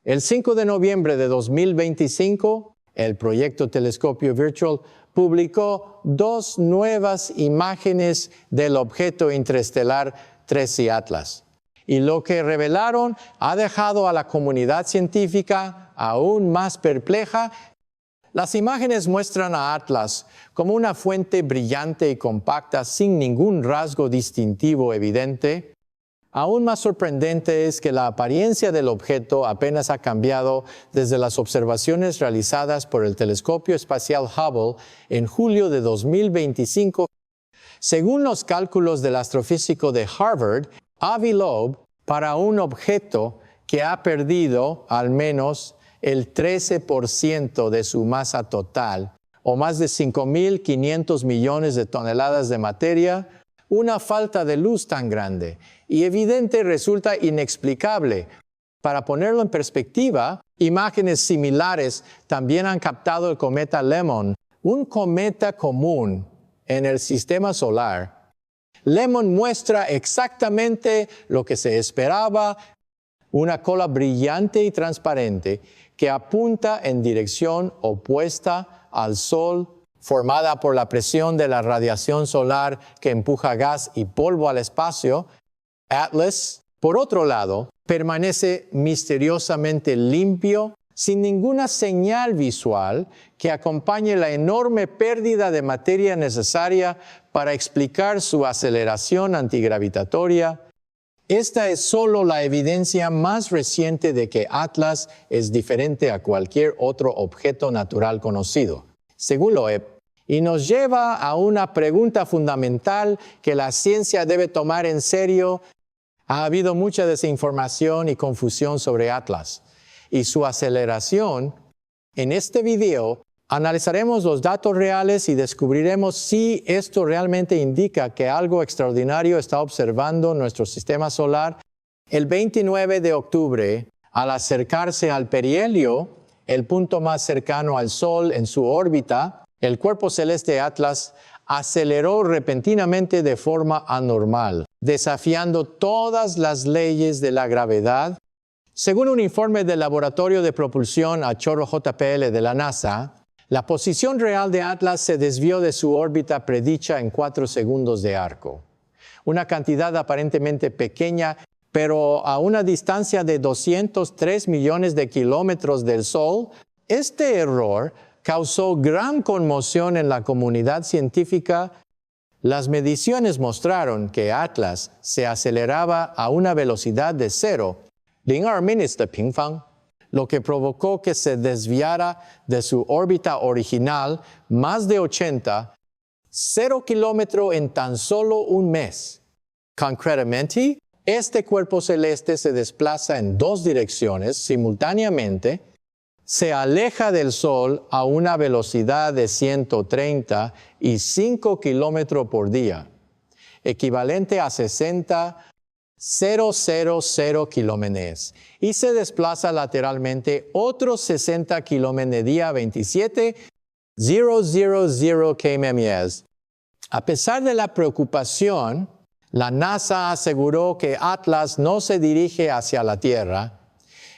El 5 de noviembre de 2025, el proyecto Telescopio Virtual publicó 2 nuevas imágenes del objeto interestelar 13 Atlas. Y lo que revelaron ha dejado a la comunidad científica aún más perpleja. Las imágenes muestran a Atlas como una fuente brillante y compacta sin ningún rasgo distintivo evidente. Aún más sorprendente es que la apariencia del objeto apenas ha cambiado desde las observaciones realizadas por el telescopio espacial Hubble en julio de 2025. Según los cálculos del astrofísico de Harvard, Avi Loeb, para un objeto que ha perdido al menos el 13% de su masa total, o más de 5.500 millones de toneladas de materia, una falta de luz tan grande y evidente resulta inexplicable. Para ponerlo en perspectiva, imágenes similares también han captado el cometa Lemon, un cometa común en el sistema solar. Lemon muestra exactamente lo que se esperaba, una cola brillante y transparente que apunta en dirección opuesta al Sol, formada por la presión de la radiación solar que empuja gas y polvo al espacio. Atlas, por otro lado, permanece misteriosamente limpio, sin ninguna señal visual que acompañe la enorme pérdida de materia necesaria para explicar su aceleración antigravitatoria. Esta es solo la evidencia más reciente de que Atlas es diferente a cualquier otro objeto natural conocido, según Loeb, y nos lleva a una pregunta fundamental que la ciencia debe tomar en serio. Ha habido mucha desinformación y confusión sobre Atlas y su aceleración. En este video analizaremos los datos reales y descubriremos si esto realmente indica que algo extraordinario está observando nuestro sistema solar. El 29 de octubre, al acercarse al perihelio, el punto más cercano al Sol en su órbita, el cuerpo celeste Atlas aceleró repentinamente de forma anormal, desafiando todas las leyes de la gravedad. Según un informe del Laboratorio de Propulsión a Chorro JPL de la NASA, la posición real de Atlas se desvió de su órbita predicha en 4 segundos de arco. Una cantidad aparentemente pequeña, pero a una distancia de 203 millones de kilómetros del Sol. Este error causó gran conmoción en la comunidad científica. Las mediciones mostraron que Atlas se aceleraba a una velocidad de 0, lo que provocó que se desviara de su órbita original más de 0 kilómetros en tan solo un mes. Concretamente, este cuerpo celeste se desplaza en 2 direcciones simultáneamente, se aleja del Sol a una velocidad de 135 kilómetros por día, equivalente a 60,000 kilómetros, y se desplaza lateralmente otros 60 kilómetros día, 27,000 km/s. A pesar de la preocupación, la NASA aseguró que Atlas no se dirige hacia la Tierra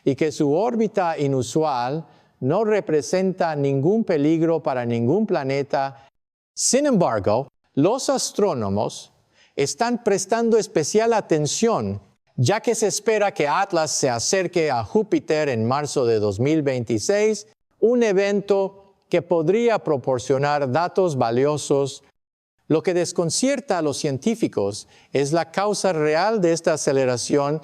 y que su órbita inusual no representa ningún peligro para ningún planeta. Sin embargo, los astrónomos están prestando especial atención, ya que se espera que Atlas se acerque a Júpiter en marzo de 2026, un evento que podría proporcionar datos valiosos. Lo que desconcierta a los científicos es la causa real de esta aceleración.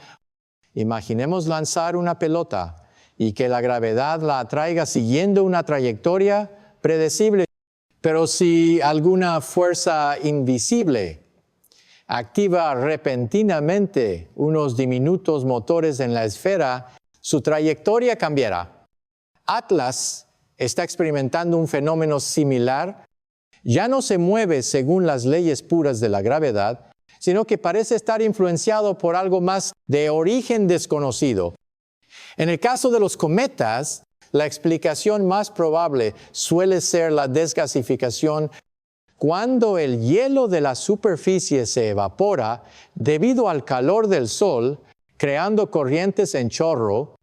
Imaginemos lanzar una pelota y que la gravedad la atraiga siguiendo una trayectoria predecible. Pero si alguna fuerza invisible activa repentinamente unos diminutos motores en la esfera, su trayectoria cambiará. Atlas está experimentando un fenómeno similar. Ya no se mueve según las leyes puras de la gravedad, sino que parece estar influenciado por algo más de origen desconocido. En el caso de los cometas, la explicación más probable suele ser la desgasificación. Cuando el hielo de la superficie se evapora debido al calor del Sol, creando corrientes en chorro,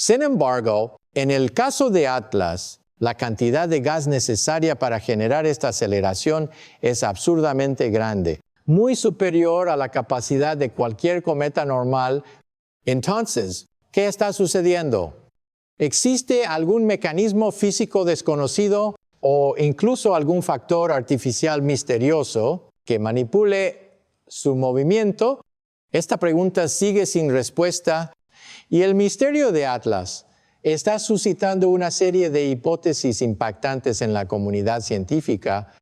Sin embargo, en el caso de Atlas, la cantidad de gas necesaria para generar esta aceleración es absurdamente grande, muy superior a la capacidad de cualquier cometa normal. Entonces, ¿qué está sucediendo? ¿Existe algún mecanismo físico desconocido o incluso algún factor artificial misterioso que manipule su movimiento? Esta pregunta sigue sin respuesta y el misterio de Atlas está suscitando una serie de hipótesis impactantes en la comunidad científica.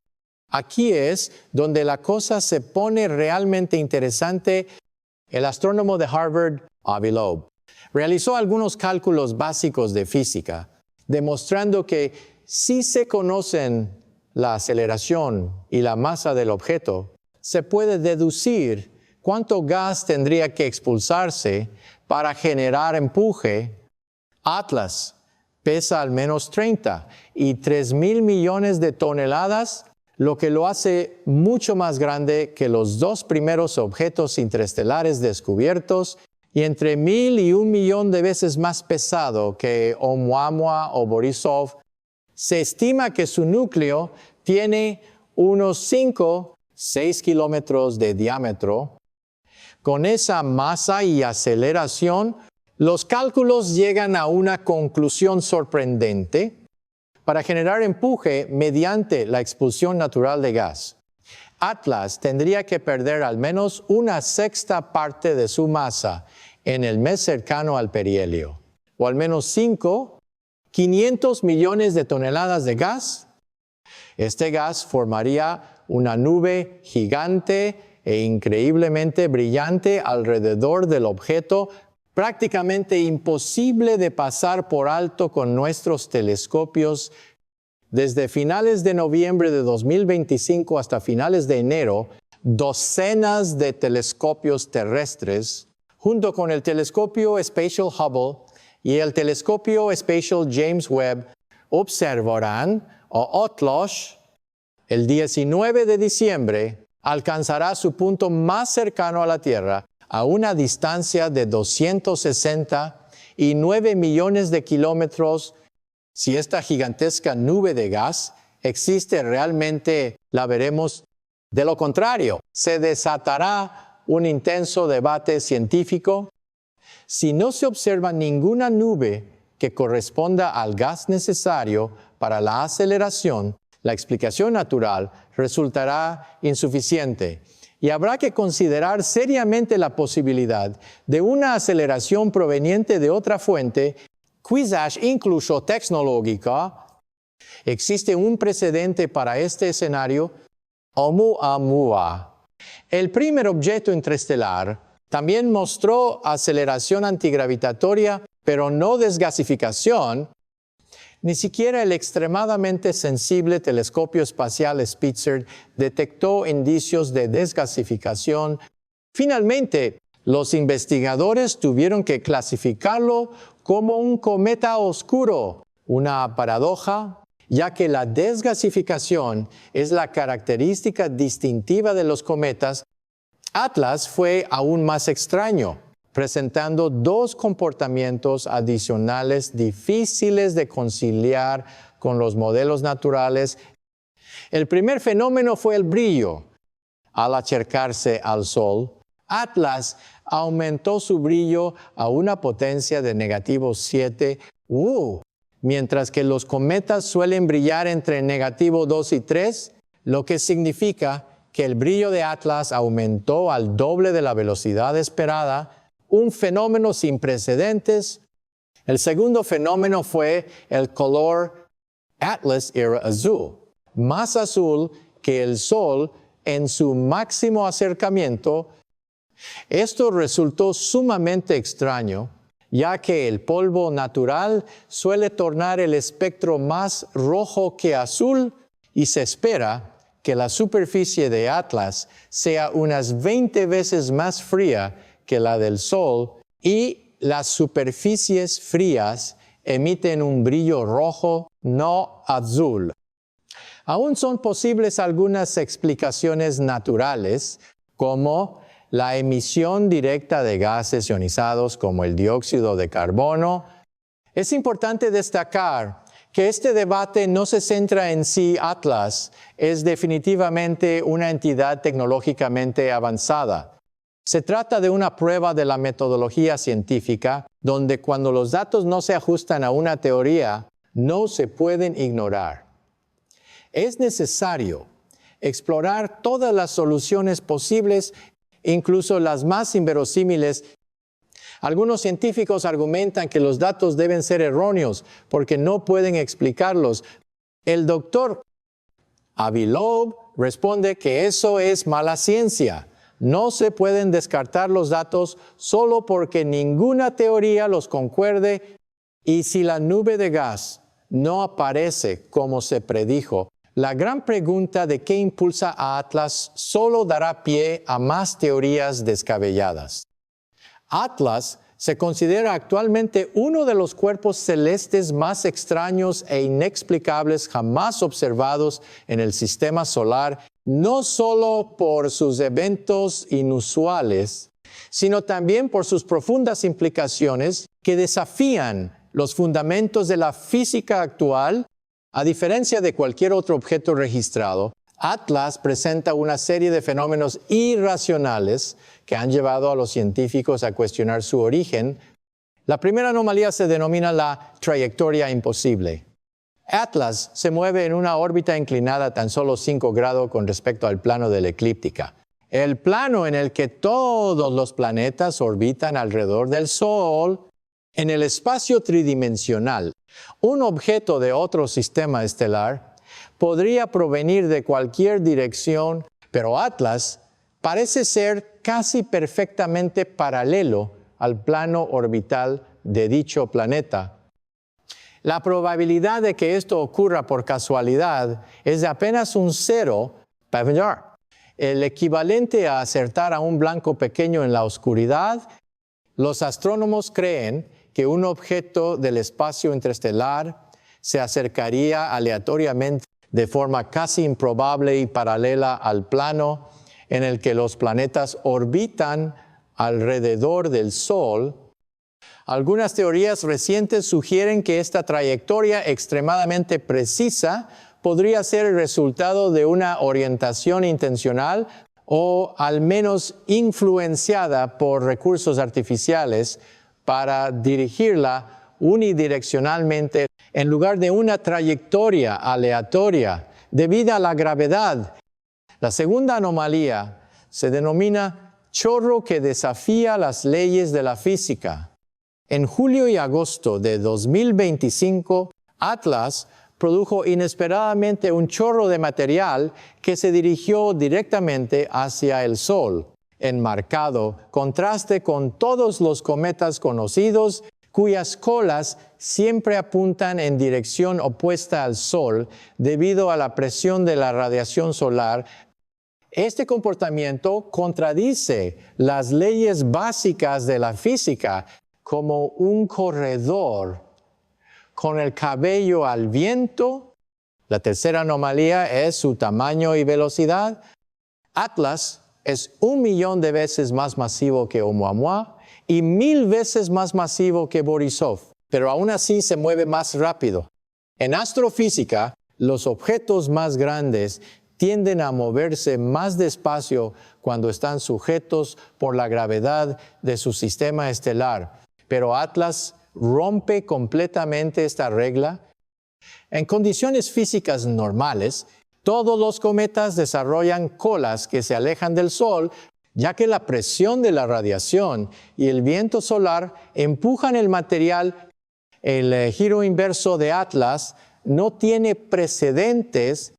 Aquí es donde la cosa se pone realmente interesante. El astrónomo de Harvard, Avi Loeb, realizó algunos cálculos básicos de física, demostrando que si se conocen la aceleración y la masa del objeto, se puede deducir cuánto gas tendría que expulsarse para generar empuje. Atlas pesa al menos 30 y 3,000 millones de toneladas, lo que lo hace mucho más grande que los dos primeros objetos interestelares descubiertos y entre 1,000 y 1,000,000 de veces más pesado que Oumuamua o Borisov. Se estima que su núcleo tiene unos 6 kilómetros de diámetro. Con esa masa y aceleración, los cálculos llegan a una conclusión sorprendente. Para generar empuje mediante la expulsión natural de gas, Atlas tendría que perder al menos una sexta parte de su masa en el mes cercano al perihelio, o al menos 500 millones de toneladas de gas. Este gas formaría una nube gigante e increíblemente brillante alrededor del objeto, prácticamente imposible de pasar por alto con nuestros telescopios. Desde finales de noviembre de 2025 hasta finales de enero, docenas de telescopios terrestres, junto con el telescopio Spatial Hubble y el telescopio Spatial James Webb, observarán Otlosh. El 19 de diciembre alcanzará su punto más cercano a la Tierra, a una distancia de 269 millones de kilómetros. Si esta gigantesca nube de gas existe realmente, la veremos. De lo contrario, se desatará un intenso debate científico. Si no se observa ninguna nube que corresponda al gas necesario para la aceleración, la explicación natural resultará insuficiente. Y habrá que considerar seriamente la posibilidad de una aceleración proveniente de otra fuente, quizás incluso tecnológica. Existe un precedente para este escenario, Oumuamua. El primer objeto interestelar también mostró aceleración antigravitatoria, pero no desgasificación. Ni siquiera el extremadamente sensible telescopio espacial Spitzer detectó indicios de desgasificación. Finalmente, los investigadores tuvieron que clasificarlo como un cometa oscuro, una paradoja, ya que la desgasificación es la característica distintiva de los cometas. Atlas fue aún más extraño, presentando dos comportamientos adicionales difíciles de conciliar con los modelos naturales. El primer fenómeno fue el brillo. Al acercarse al Sol, Atlas aumentó su brillo a una potencia de -7, mientras que los cometas suelen brillar entre -2 y 3, lo que significa que el brillo de Atlas aumentó al doble de la velocidad esperada, un fenómeno sin precedentes. El segundo fenómeno fue el color Atlas era azul, más azul que el Sol en su máximo acercamiento. Esto resultó sumamente extraño, ya que el polvo natural suele tornar el espectro más rojo que azul y se espera que la superficie de Atlas sea unas 20 veces más fría que la del Sol, y las superficies frías emiten un brillo rojo, no azul. Aún son posibles algunas explicaciones naturales, como la emisión directa de gases ionizados como el dióxido de carbono. Es importante destacar que este debate no se centra en si Atlas es definitivamente una entidad tecnológicamente avanzada. Se trata de una prueba de la metodología científica, donde cuando los datos no se ajustan a una teoría, no se pueden ignorar. Es necesario explorar todas las soluciones posibles, incluso las más inverosímiles. Algunos científicos argumentan que los datos deben ser erróneos porque no pueden explicarlos. El doctor Avilov responde que eso es mala ciencia. No se pueden descartar los datos solo porque ninguna teoría los concuerde, y si la nube de gas no aparece como se predijo, la gran pregunta de qué impulsa a Atlas solo dará pie a más teorías descabelladas. Atlas se considera actualmente uno de los cuerpos celestes más extraños e inexplicables jamás observados en el sistema solar, no solo por sus eventos inusuales, sino también por sus profundas implicaciones que desafían los fundamentos de la física actual. A diferencia de cualquier otro objeto registrado, Atlas presenta una serie de fenómenos irracionales que han llevado a los científicos a cuestionar su origen. La primera anomalía se denomina la trayectoria imposible. Atlas se mueve en una órbita inclinada tan solo 5 grados con respecto al plano de la eclíptica, el plano en el que todos los planetas orbitan alrededor del Sol. En el espacio tridimensional, un objeto de otro sistema estelar podría provenir de cualquier dirección, pero Atlas parece ser casi perfectamente paralelo al plano orbital de dicho planeta. La probabilidad de que esto ocurra por casualidad es de apenas un 0 Pavlov, el equivalente a acertar a un blanco pequeño en la oscuridad. Los astrónomos creen que un objeto del espacio interestelar se acercaría aleatoriamente de forma casi improbable y paralela al plano en el que los planetas orbitan alrededor del Sol. Algunas teorías recientes sugieren que esta trayectoria extremadamente precisa podría ser el resultado de una orientación intencional o al menos influenciada por recursos artificiales para dirigirla unidireccionalmente en lugar de una trayectoria aleatoria debido a la gravedad. La segunda anomalía se denomina chorro que desafía las leyes de la física. En julio y agosto de 2025, Atlas produjo inesperadamente un chorro de material que se dirigió directamente hacia el Sol, en marcado contraste con todos los cometas conocidos, cuyas colas siempre apuntan en dirección opuesta al Sol debido a la presión de la radiación solar. Este comportamiento contradice las leyes básicas de la física, como un corredor con el cabello al viento. La tercera anomalía es su tamaño y velocidad. Atlas es 1.000.000 de veces más masivo que Oumuamua y 1.000 veces más masivo que Borisov, pero aún así se mueve más rápido. En astrofísica, los objetos más grandes tienden a moverse más despacio cuando están sujetos por la gravedad de su sistema estelar, pero Atlas rompe completamente esta regla. En condiciones físicas normales, todos los cometas desarrollan colas que se alejan del Sol, ya que la presión de la radiación y el viento solar empujan el material. El giro inverso de Atlas no tiene precedentes.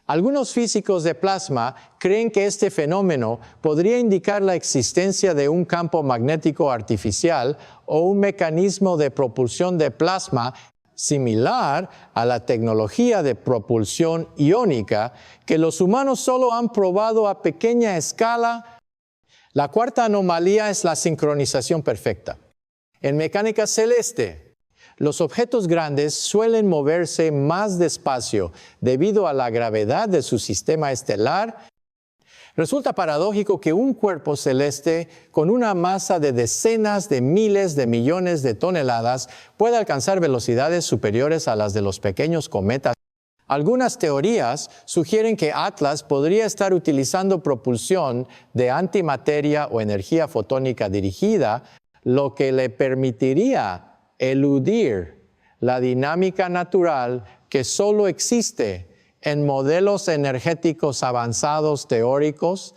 Algunos físicos de plasma creen que este fenómeno podría indicar la existencia de un campo magnético artificial o un mecanismo de propulsión de plasma similar a la tecnología de propulsión iónica que los humanos solo han probado a pequeña escala. La cuarta anomalía es la sincronización perfecta. En mecánica celeste, los objetos grandes suelen moverse más despacio debido a la gravedad de su sistema estelar. Resulta paradójico que un cuerpo celeste con una masa de decenas de miles de millones de toneladas pueda alcanzar velocidades superiores a las de los pequeños cometas. Algunas teorías sugieren que Atlas podría estar utilizando propulsión de antimateria o energía fotónica dirigida, lo que le permitiría eludir la dinámica natural que solo existe en modelos energéticos avanzados teóricos.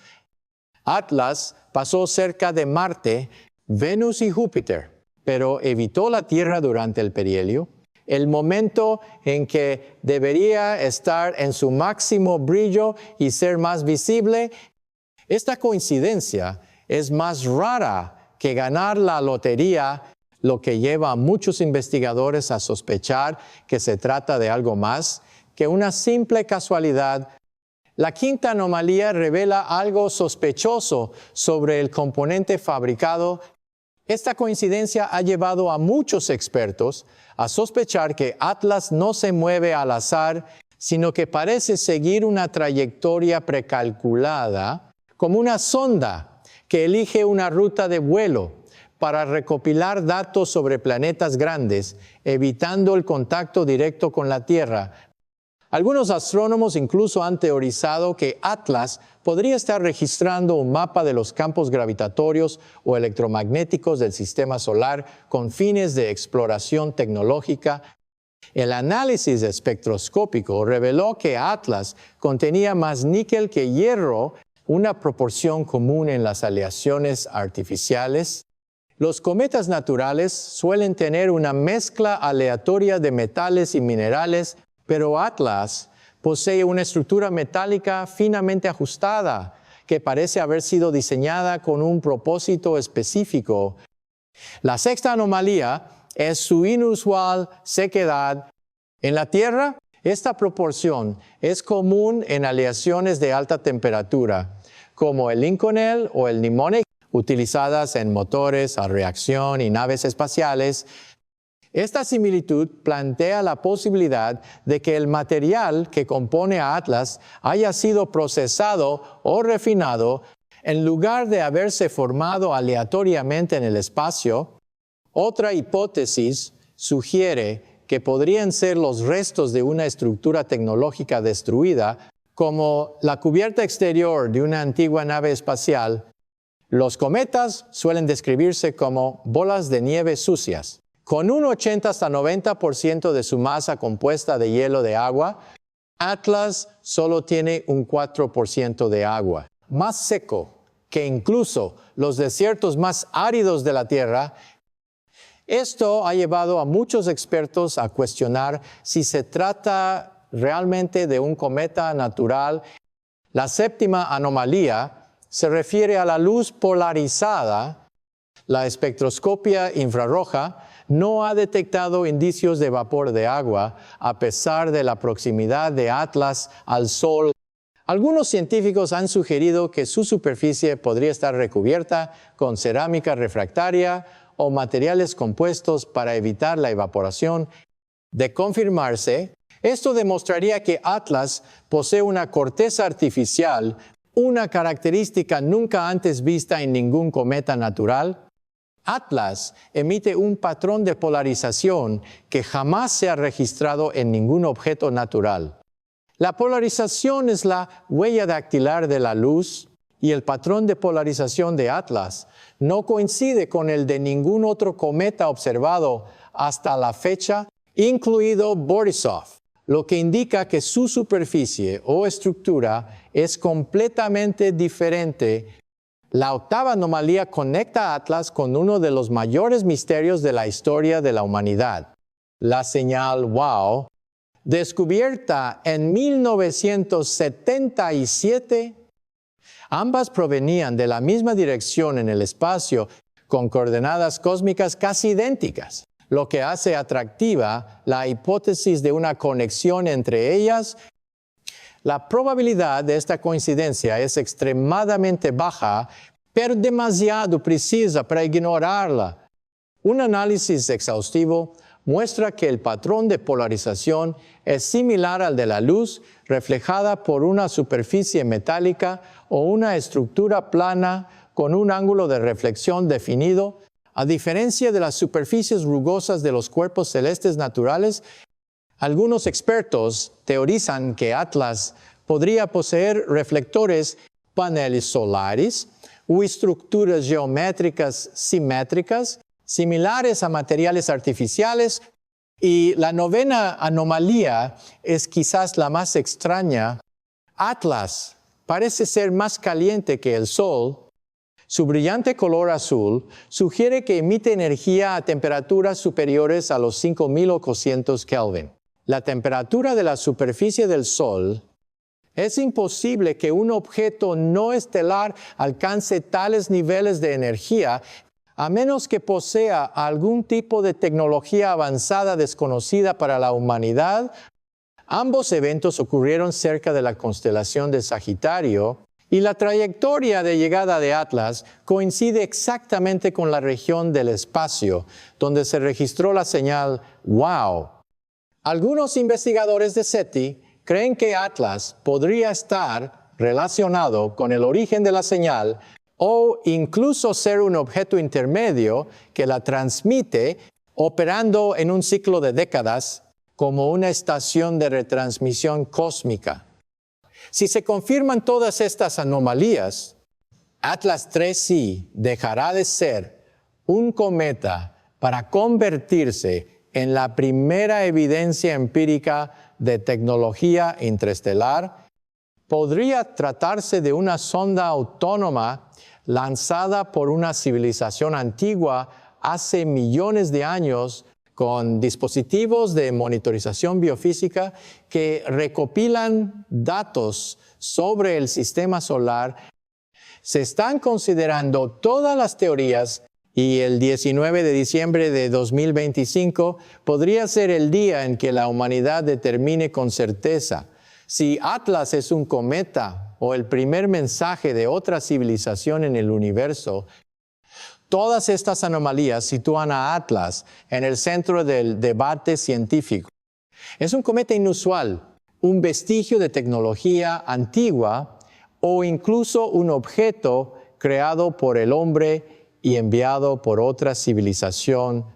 Atlas pasó cerca de Marte, Venus y Júpiter, pero evitó la Tierra durante el perihelio, el momento en que debería estar en su máximo brillo y ser más visible. Esta coincidencia es más rara que ganar la lotería, lo que lleva a muchos investigadores a sospechar que se trata de algo más que una simple casualidad. La quinta anomalía revela algo sospechoso sobre el componente fabricado. Esta coincidencia ha llevado a muchos expertos a sospechar que Atlas no se mueve al azar, sino que parece seguir una trayectoria precalculada, como una sonda que elige una ruta de vuelo para recopilar datos sobre planetas grandes, evitando el contacto directo con la Tierra. Algunos astrónomos incluso han teorizado que Atlas podría estar registrando un mapa de los campos gravitatorios o electromagnéticos del sistema solar con fines de exploración tecnológica. El análisis espectroscópico reveló que Atlas contenía más níquel que hierro, una proporción común en las aleaciones artificiales. Los cometas naturales suelen tener una mezcla aleatoria de metales y minerales, pero Atlas posee una estructura metálica finamente ajustada que parece haber sido diseñada con un propósito específico. La sexta anomalía es su inusual sequedad. En la Tierra, esta proporción es común en aleaciones de alta temperatura, como el Inconel o el Nimonic, utilizadas en motores a reacción y naves espaciales. Esta similitud plantea la posibilidad de que el material que compone a Atlas haya sido procesado o refinado en lugar de haberse formado aleatoriamente en el espacio. Otra hipótesis sugiere que podrían ser los restos de una estructura tecnológica destruida, como la cubierta exterior de una antigua nave espacial. Los cometas suelen describirse como bolas de nieve sucias, con un 80 hasta 90% de su masa compuesta de hielo de agua. Atlas solo tiene un 4% de agua, más seco que incluso los desiertos más áridos de la Tierra. Esto ha llevado a muchos expertos a cuestionar si se trata realmente de un cometa natural. La séptima anomalía se refiere a la luz polarizada. La espectroscopia infrarroja no ha detectado indicios de vapor de agua a pesar de la proximidad de Atlas al Sol. Algunos científicos han sugerido que su superficie podría estar recubierta con cerámica refractaria o materiales compuestos para evitar la evaporación. De confirmarse, esto demostraría que Atlas posee una corteza artificial, una característica nunca antes vista en ningún cometa natural. Atlas emite un patrón de polarización que jamás se ha registrado en ningún objeto natural. La polarización es la huella dactilar de la luz y el patrón de polarización de Atlas no coincide con el de ningún otro cometa observado hasta la fecha, incluido Borisov, lo que indica que su superficie o estructura es completamente diferente. La octava anomalía conecta a Atlas con uno de los mayores misterios de la historia de la humanidad, la señal WOW, descubierta en 1977. Ambas provenían de la misma dirección en el espacio, con coordenadas cósmicas casi idénticas, lo que hace atractiva la hipótesis de una conexión entre ellas. La probabilidad de esta coincidencia es extremadamente baja, pero demasiado precisa para ignorarla. Un análisis exhaustivo muestra que el patrón de polarización es similar al de la luz reflejada por una superficie metálica o una estructura plana con un ángulo de reflexión definido. A diferencia de las superficies rugosas de los cuerpos celestes naturales, algunos expertos teorizan que Atlas podría poseer reflectores paneles solares o estructuras geométricas simétricas similares a materiales artificiales. Y la novena anomalía es quizás la más extraña. Atlas parece ser más caliente que el Sol. Su brillante color azul sugiere que emite energía a temperaturas superiores a los 5800 Kelvin. La temperatura de la superficie del Sol. Es imposible que un objeto no estelar alcance tales niveles de energía a menos que posea algún tipo de tecnología avanzada desconocida para la humanidad. Ambos eventos ocurrieron cerca de la constelación de Sagitario y la trayectoria de llegada de Atlas coincide exactamente con la región del espacio donde se registró la señal WOW. Algunos investigadores de SETI creen que Atlas podría estar relacionado con el origen de la señal o incluso ser un objeto intermedio que la transmite operando en un ciclo de décadas como una estación de retransmisión cósmica. Si se confirman todas estas anomalías, Atlas 3C dejará de ser un cometa para convertirse en la primera evidencia empírica de tecnología interestelar. Podría tratarse de una sonda autónoma lanzada por una civilización antigua hace millones de años con dispositivos de monitorización biofísica que recopilan datos sobre el sistema solar. Se están considerando todas las teorías y el 19 de diciembre de 2025 podría ser el día en que la humanidad determine con certeza si Atlas es un cometa o el primer mensaje de otra civilización en el universo. Todas estas anomalías sitúan a Atlas en el centro del debate científico. Es un cometa inusual, un vestigio de tecnología antigua o incluso un objeto creado por el hombre y enviado por otra civilización.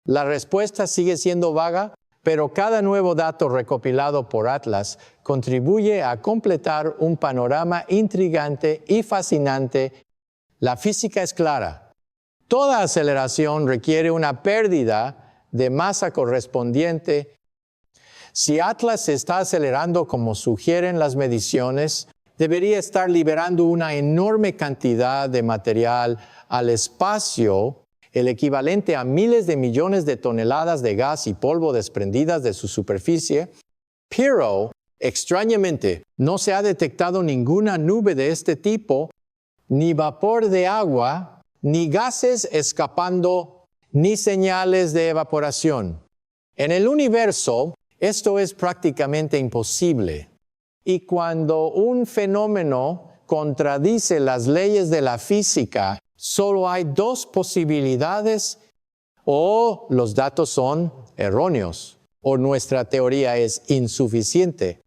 La respuesta sigue siendo vaga, pero cada nuevo dato recopilado por Atlas contribuye a completar un panorama intrigante y fascinante. La física es clara. Toda aceleración requiere una pérdida de masa correspondiente. Si Atlas se está acelerando como sugieren las mediciones, debería estar liberando una enorme cantidad de material al espacio, el equivalente a miles de millones de toneladas de gas y polvo desprendidas de su superficie. Pero, extrañamente, no se ha detectado ninguna nube de este tipo, ni vapor de agua, ni gases escapando, ni señales de evaporación. En el universo, esto es prácticamente imposible. Y cuando un fenómeno contradice las leyes de la física, solo hay dos posibilidades: o los datos son erróneos, o nuestra teoría es insuficiente.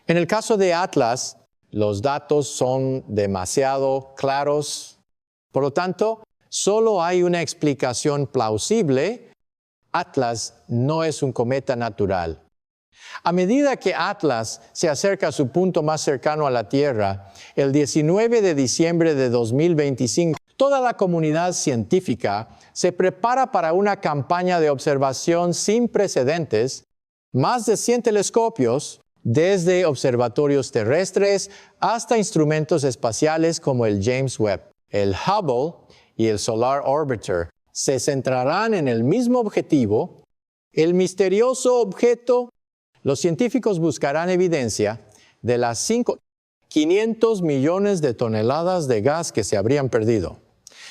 En el caso de Atlas, los datos son demasiado claros. Por lo tanto, solo hay una explicación plausible: Atlas no es un cometa natural. A medida que Atlas se acerca a su punto más cercano a la Tierra, el 19 de diciembre de 2025, toda la comunidad científica se prepara para una campaña de observación sin precedentes. Más de 100 telescopios, desde observatorios terrestres hasta instrumentos espaciales como el James Webb, el Hubble y el Solar Orbiter, se centrarán en el mismo objetivo, el misterioso objeto. Los científicos buscarán evidencia de las 500 millones de toneladas de gas que se habrían perdido.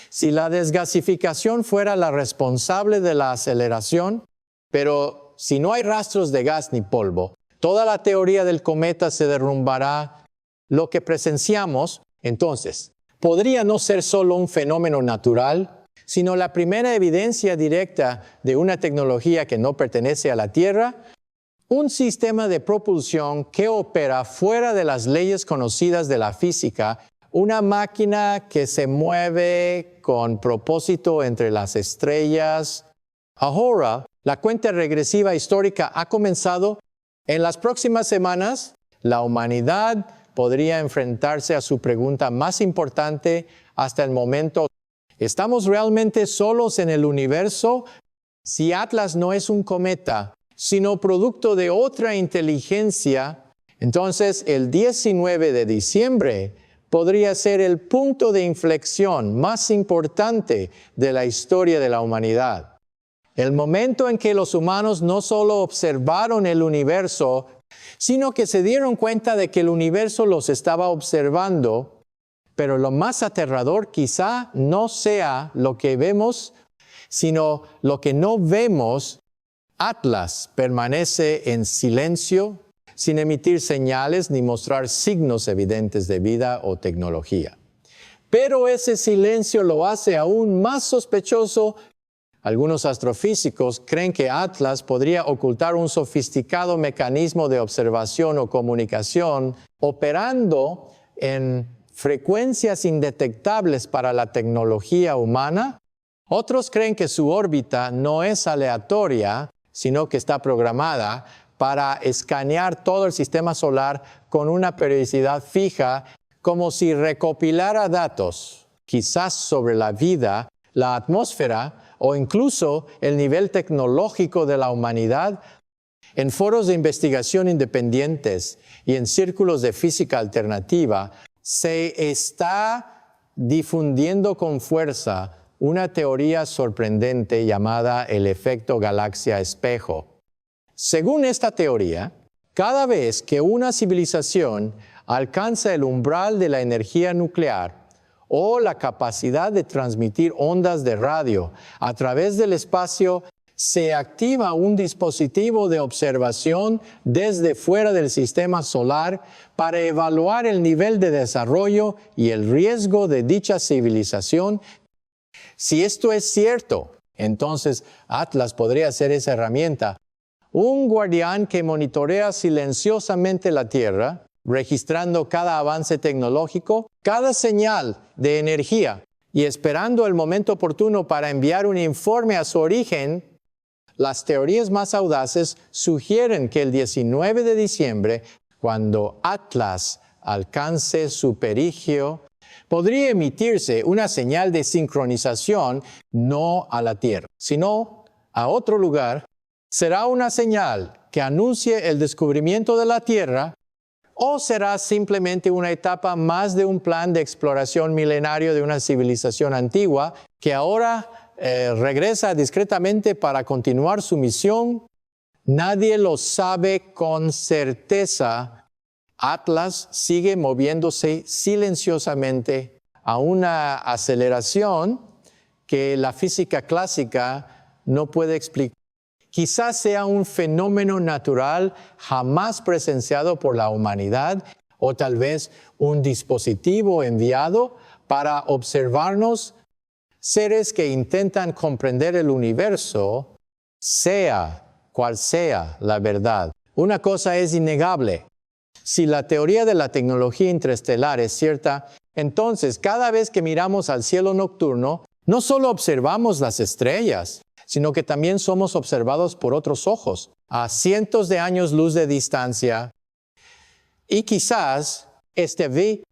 Si la desgasificación fuera la responsable de la aceleración, pero si no hay rastros de gas ni polvo, toda la teoría del cometa se derrumbará. Lo que presenciamos, entonces, podría no ser solo un fenómeno natural, sino la primera evidencia directa de una tecnología que no pertenece a la Tierra, un sistema de propulsión que opera fuera de las leyes conocidas de la física, una máquina que se mueve con propósito entre las estrellas. Ahora, la cuenta regresiva histórica ha comenzado. En las próximas semanas, la humanidad podría enfrentarse a su pregunta más importante hasta el momento. ¿Estamos realmente solos en el universo? Si Atlas no es un cometa, sino producto de otra inteligencia, entonces el 19 de diciembre podría ser el punto de inflexión más importante de la historia de la humanidad. El momento en que los humanos no solo observaron el universo, sino que se dieron cuenta de que el universo los estaba observando, pero lo más aterrador quizá no sea lo que vemos, sino lo que no vemos. Atlas permanece en silencio, sin emitir señales ni mostrar signos evidentes de vida o tecnología. Pero ese silencio lo hace aún más sospechoso. Algunos astrofísicos creen que Atlas podría ocultar un sofisticado mecanismo de observación o comunicación operando en frecuencias indetectables para la tecnología humana. Otros creen que su órbita no es aleatoria, sino que está programada para escanear todo el sistema solar con una periodicidad fija, como si recopilara datos, quizás sobre la vida, la atmósfera o incluso el nivel tecnológico de la humanidad. En foros de investigación independientes y en círculos de física alternativa, se está difundiendo con fuerza una teoría sorprendente llamada el efecto galaxia espejo. Según esta teoría, cada vez que una civilización alcanza el umbral de la energía nuclear o la capacidad de transmitir ondas de radio a través del espacio, se activa un dispositivo de observación desde fuera del sistema solar para evaluar el nivel de desarrollo y el riesgo de dicha civilización. Si esto es cierto, entonces Atlas podría ser esa herramienta, un guardián que monitorea silenciosamente la Tierra, registrando cada avance tecnológico, cada señal de energía y esperando el momento oportuno para enviar un informe a su origen. Las teorías más audaces sugieren que el 19 de diciembre, cuando Atlas alcance su perigeo, podría emitirse una señal de sincronización no a la Tierra, sino a otro lugar. ¿Será una señal que anuncie el descubrimiento de la Tierra o será simplemente una etapa más de un plan de exploración milenario de una civilización antigua que ahora regresa discretamente para continuar su misión? Nadie lo sabe con certeza. Atlas sigue moviéndose silenciosamente a una aceleración que la física clásica no puede explicar. Quizás sea un fenómeno natural jamás presenciado por la humanidad, o tal vez un dispositivo enviado para observarnos, seres que intentan comprender el universo, sea cual sea la verdad. Una cosa es innegable. Si la teoría de la tecnología interestelar es cierta, entonces cada vez que miramos al cielo nocturno, no solo observamos las estrellas, sino que también somos observados por otros ojos, a cientos de años luz de distancia. Y quizás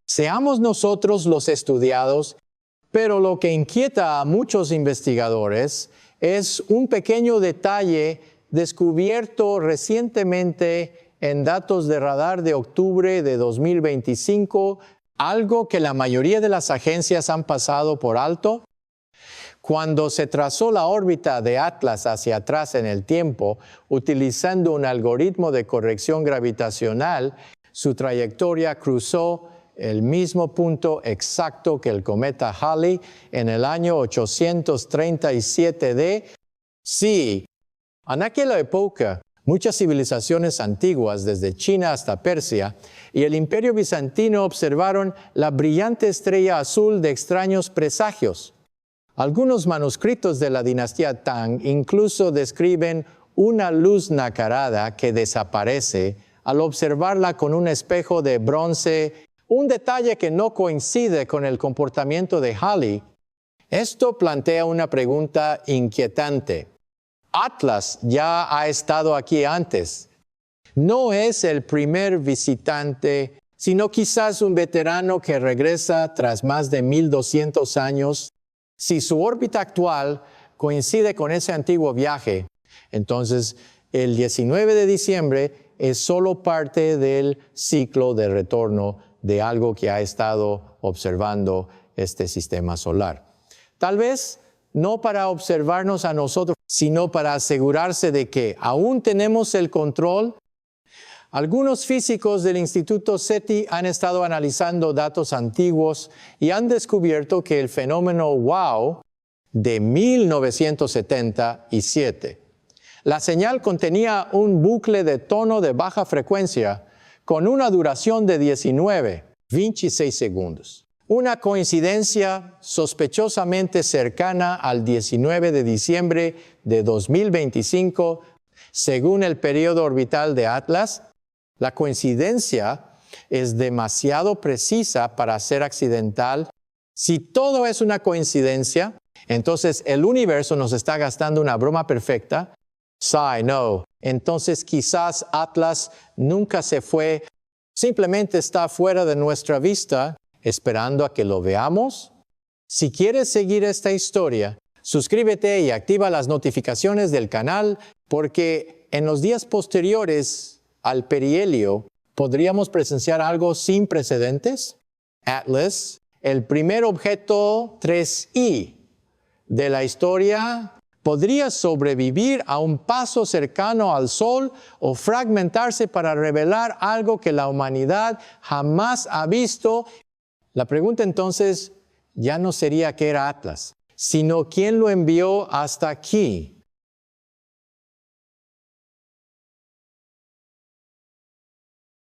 seamos nosotros los estudiados, pero lo que inquieta a muchos investigadores es un pequeño detalle descubierto recientemente en datos de radar de octubre de 2025, algo que la mayoría de las agencias han pasado por alto. Cuando se trazó la órbita de Atlas hacia atrás en el tiempo, utilizando un algoritmo de corrección gravitacional, su trayectoria cruzó el mismo punto exacto que el cometa Halley en el año 837D. Sí, en aquella época, muchas civilizaciones antiguas, desde China hasta Persia, y el Imperio Bizantino observaron la brillante estrella azul de extraños presagios. Algunos manuscritos de la dinastía Tang incluso describen una luz nacarada que desaparece al observarla con un espejo de bronce, un detalle que no coincide con el comportamiento de Halley. Esto plantea una pregunta inquietante. Atlas ya ha estado aquí antes. No es el primer visitante, sino quizás un veterano que regresa tras más de 1200 años. Si su órbita actual coincide con ese antiguo viaje, entonces el 19 de diciembre es solo parte del ciclo de retorno de algo que ha estado observando este sistema solar. Tal vez no para observarnos a nosotros, sino para asegurarse de que aún tenemos el control. Algunos físicos del Instituto SETI han estado analizando datos antiguos y han descubierto que el fenómeno WOW de 1977, la señal contenía un bucle de tono de baja frecuencia con una duración de 26 segundos. Una coincidencia sospechosamente cercana al 19 de diciembre de 2025, según el periodo orbital de Atlas. La coincidencia es demasiado precisa para ser accidental. Si todo es una coincidencia, entonces el universo nos está gastando una broma perfecta. No. Entonces quizás Atlas nunca se fue, simplemente está fuera de nuestra vista, esperando a que lo veamos. Si quieres seguir esta historia, suscríbete y activa las notificaciones del canal, porque en los días posteriores al perihelio podríamos presenciar algo sin precedentes. Atlas, el primer objeto 3I de la historia, podría sobrevivir a un paso cercano al Sol o fragmentarse para revelar algo que la humanidad jamás ha visto. La pregunta entonces ya no sería qué era Atlas, sino quién lo envió hasta aquí.